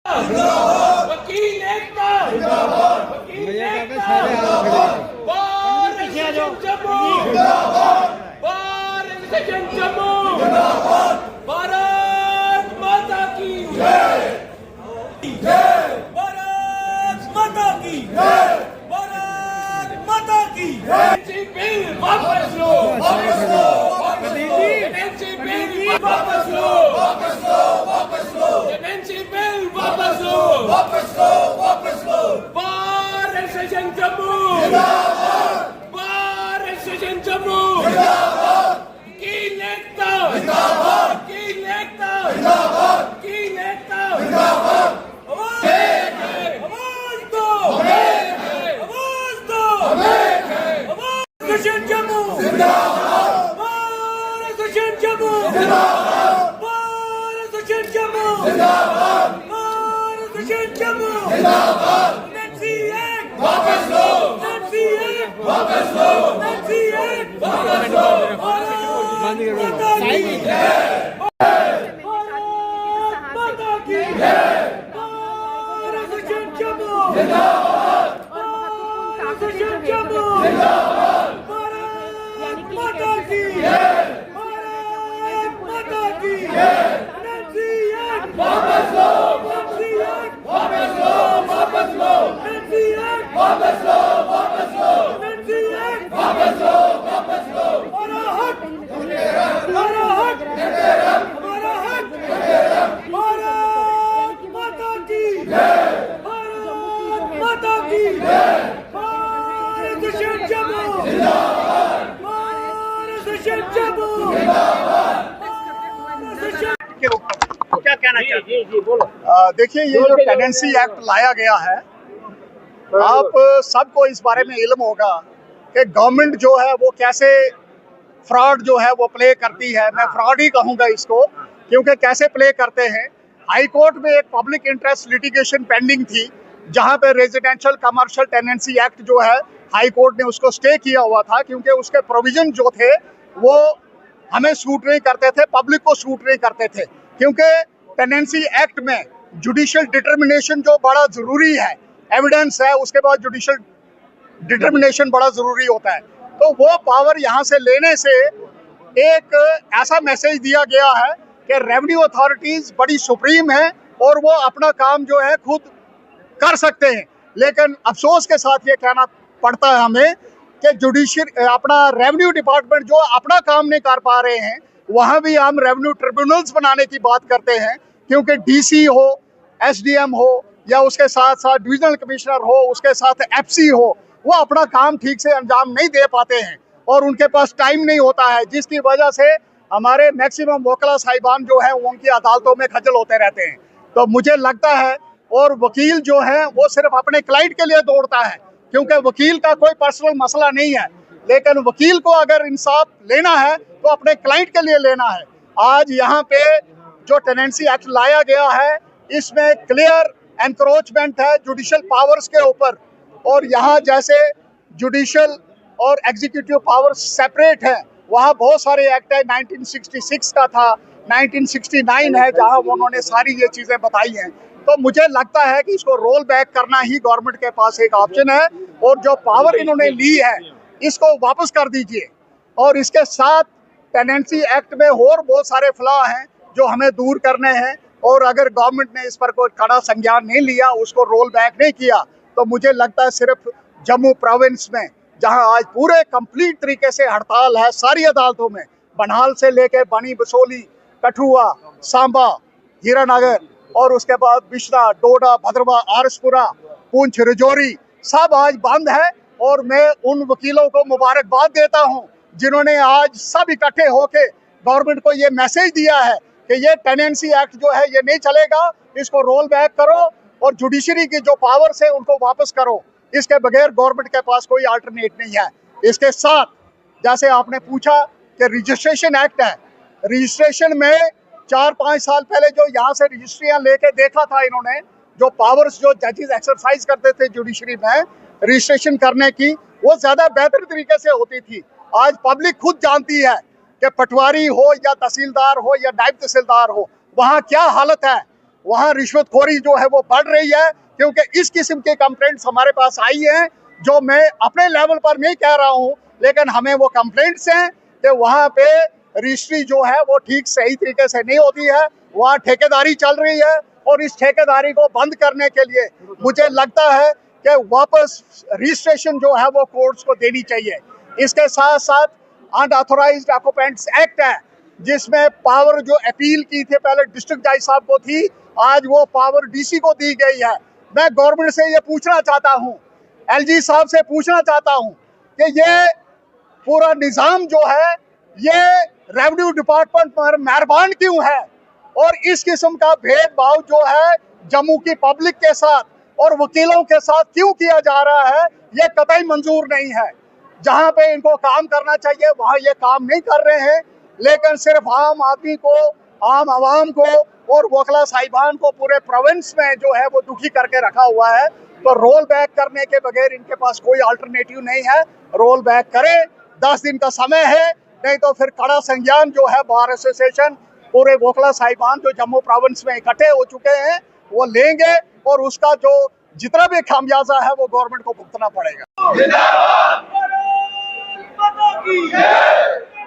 वकील एकता वकील एकता बार एक्सटेंशन जम्मू बार एक्सटेंशन जम्मू भारत माता की जय भारत माता की जय भारत माता की जय बिल वापस लो वापस लो वापस लो एनसी बिल वापस लो वापस लो वापस लो एनसी बिल वापस लो वापस लो वापस लो बार एक्सटेंशन जम्मू जिंदाबाद बार एक्सटेंशन जम्मू जिंदाबाद की नेता जिंदाबाद की नेता जिंदाबाद की नेता जिंदाबाद आवाज दो आवाज दो एक्सटेंशन जम्मू जिंदाबाद बार एक्सटेंशन जम्मू जिंदाबाद बार एक्सटेंशन जम्मू जिंदाबाद बार एक्सटेंशन जम्मू जिंदाबाद एनसी एक्ट वापस लो एनसी एक्ट वापस लो एनसी एक्ट वापस लो माता की जय माता की जय बार एक्सटेंशन जम्मू जिंदाबाद बार एक्सटेंशन जम्मू जिंदाबाद भारत माता की जय भारत माता की जय एनसी एक्ट वापस लो एनसी एक्ट वापस लो वापस लो एनसी एक्ट वापस लो वापस लो एनसी एक्ट वापस लो वापस लो हमारा हक हमारा हक हमारा हक भारत माता की जय भारत माता की जय भारत जम्मू जिंदाबाद भारत जम्मू जिंदाबाद क्या कहना चाहते हैं? जी बोलो। देखिए, ये जो टेनेंसी एक्ट लाया गया है, आप सबको इस बारे में इल्म होगा कि गवर्नमेंट जो है वो कैसे फ्रॉड जो है वो प्ले करती है। मैं फ्रॉड ही कहूँगा इसको, क्योंकि कैसे प्ले करते हैं। हाई कोर्ट में एक पब्लिक इंटरेस्ट लिटिगेशन पेंडिंग थी, जहाँ पे रेजिडेंशियल कमर्शियल टेनेंसी एक्ट जो है हाई कोर्ट ने उसको स्टे किया हुआ था, क्योंकि उसके प्रोविजन जो थे वो हमें सूट नहीं करते थे, पब्लिक को सूट नहीं करते थे। क्योंकि टेनेंसी एक्ट में जुडिशियल डिटर्मिनेशन जो बड़ा ज़रूरी है, एविडेंस है, उसके बाद जुडिशियल डिटर्मिनेशन बड़ा ज़रूरी होता है। तो वो पावर यहाँ से लेने से एक ऐसा मैसेज दिया गया है कि रेवेन्यू अथॉरिटीज़ बड़ी सुप्रीम है और वो अपना काम जो है खुद कर सकते हैं। लेकिन अफसोस के साथ ये कहना पड़ता है हमें कि जुडिशियल अपना रेवेन्यू डिपार्टमेंट जो अपना काम नहीं कर पा रहे हैं, वहाँ भी हम रेवेन्यू ट्रिब्यूनल्स बनाने की बात करते हैं। क्योंकि डीसी हो, एसडीएम हो, या उसके साथ साथ डिविजनल कमिश्नर हो, उसके साथ एफसी हो, वो अपना काम ठीक से अंजाम नहीं दे पाते हैं और उनके पास टाइम नहीं होता है, जिसकी वजह से हमारे मैक्सिमम वकला साहिबान जो है वो उनकी अदालतों में खज्जल होते रहते हैं। तो मुझे लगता है, और वकील जो है वो सिर्फ अपने क्लाइंट के लिए दौड़ता है, क्योंकि वकील का कोई पर्सनल मसला नहीं है। लेकिन वकील को अगर इंसाफ लेना है तो अपने क्लाइंट के लिए लेना है। आज यहाँ पे जो टेनेंसी एक्ट लाया गया है, इसमें क्लियर एनक्रोचमेंट है जुडिशियल पावर्स के ऊपर, और यहाँ जैसे जुडिशियल और एग्जीक्यूटिव पावर्स सेपरेट है, वहाँ बहुत सारे एक्ट है। 1966 का था, 1969 है, जहाँ उन्होंने सारी ये चीज़ें बताई हैं। तो मुझे लगता है कि इसको रोल बैक करना ही गवर्नमेंट के पास एक ऑप्शन है, और जो पावर इन्होंने ली है इसको वापस कर दीजिए। और इसके साथ टेनेंसी एक्ट में और बहुत सारे फ्लॉ हैं जो हमें दूर करने हैं, और अगर गवर्नमेंट ने इस पर कोई कड़ा संज्ञान नहीं लिया, उसको रोल बैक नहीं किया, तो मुझे लगता है सिर्फ जम्मू प्रोविंस में, जहां आज पूरे कंप्लीट तरीके से हड़ताल है सारी अदालतों में, बनहाल से लेके बनी बसोली, कठुआ, सांबा, हीरानगर, और उसके बाद बिश्रा, डोडा, भद्रवा, आरसपुरा, पुंछ, राजौरी, सब आज बंद है। और मैं उन वकीलों को मुबारकबाद देता हूं जिन्होंने आज सब इकट्ठे होके गवर्नमेंट को ये मैसेज दिया है कि ये टेनेंसी एक्ट जो है ये नहीं चलेगा, इसको रोल बैक करो और जुडिशरी की जो पावर्स है उनको वापस करो। इसके बगैर गवर्नमेंट के पास कोई अल्टरनेट नहीं है। इसके साथ, जैसे आपने पूछा कि रजिस्ट्रेशन एक्ट है, रजिस्ट्रेशन में 4-5 साल पहले जो यहाँ से रजिस्ट्रियाँ लेके देखा था इन्होंने, जो पावर्स जो जजेस एक्सरसाइज करते थे जुडिशरी में रजिस्ट्रेशन करने की, वो ज़्यादा बेहतर तरीके से होती थी। आज पब्लिक खुद जानती है कि पटवारी हो या तहसीलदार हो या नायब तहसीलदार हो, वहाँ क्या हालत है। वहाँ रिश्वतखोरी जो है वो बढ़ रही है, क्योंकि इस किस्म के कंप्लेंट्स हमारे पास आई हैं, जो मैं अपने लेवल पर नहीं कह रहा हूँ, लेकिन हमें वो कंप्लेंट्स हैं कि वहाँ पे रजिस्ट्री जो है वो ठीक सही तरीके से नहीं होती है, वहाँ ठेकेदारी चल रही है, और इस ठेकेदारी को बंद करने के लिए मुझे लगता है कि वापस रजिस्ट्रेशन जो है वो कोर्ट्स को देनी चाहिए। इसके साथ साथ अनऑथोराइज्ड ऑक्यूपेंट्स एक्ट है, जिसमें पावर जो अपील की थी पहले डिस्ट्रिक्ट जज साहब को थी, आज वो पावर डीसी को दी गई है। मैं गवर्नमेंट से ये पूछना चाहता हूँ, एलजी साहब से पूछना चाहता हूँ कि ये पूरा निज़ाम जो है ये रेवेन्यू डिपार्टमेंट पर मेहरबान क्यों है, और इस किस्म का भेदभाव जो है जम्मू की पब्लिक के साथ और वकीलों के साथ क्यों किया जा रहा है, ये कतई मंजूर नहीं है। जहाँ पे इनको काम करना चाहिए वहाँ ये काम नहीं कर रहे हैं, लेकिन सिर्फ आम आदमी को, आम आवाम को और वकला साहिबान को पूरे प्रोविंस में जो है वो दुखी करके रखा हुआ है। तो रोल बैक करने के बगैर इनके पास कोई अल्टरनेटिव नहीं है। रोल बैक करें, 10 दिन का समय है, नहीं तो फिर कड़ा संज्ञान जो है बार एसोसिएशन पूरे वकला साहिबान जो जम्मू प्रोविंस में इकट्ठे हो चुके हैं वो लेंगे, और उसका जो जितना भी खामियाजा है वो गवर्नमेंट को भुगतना पड़ेगा। भारत माता की जय।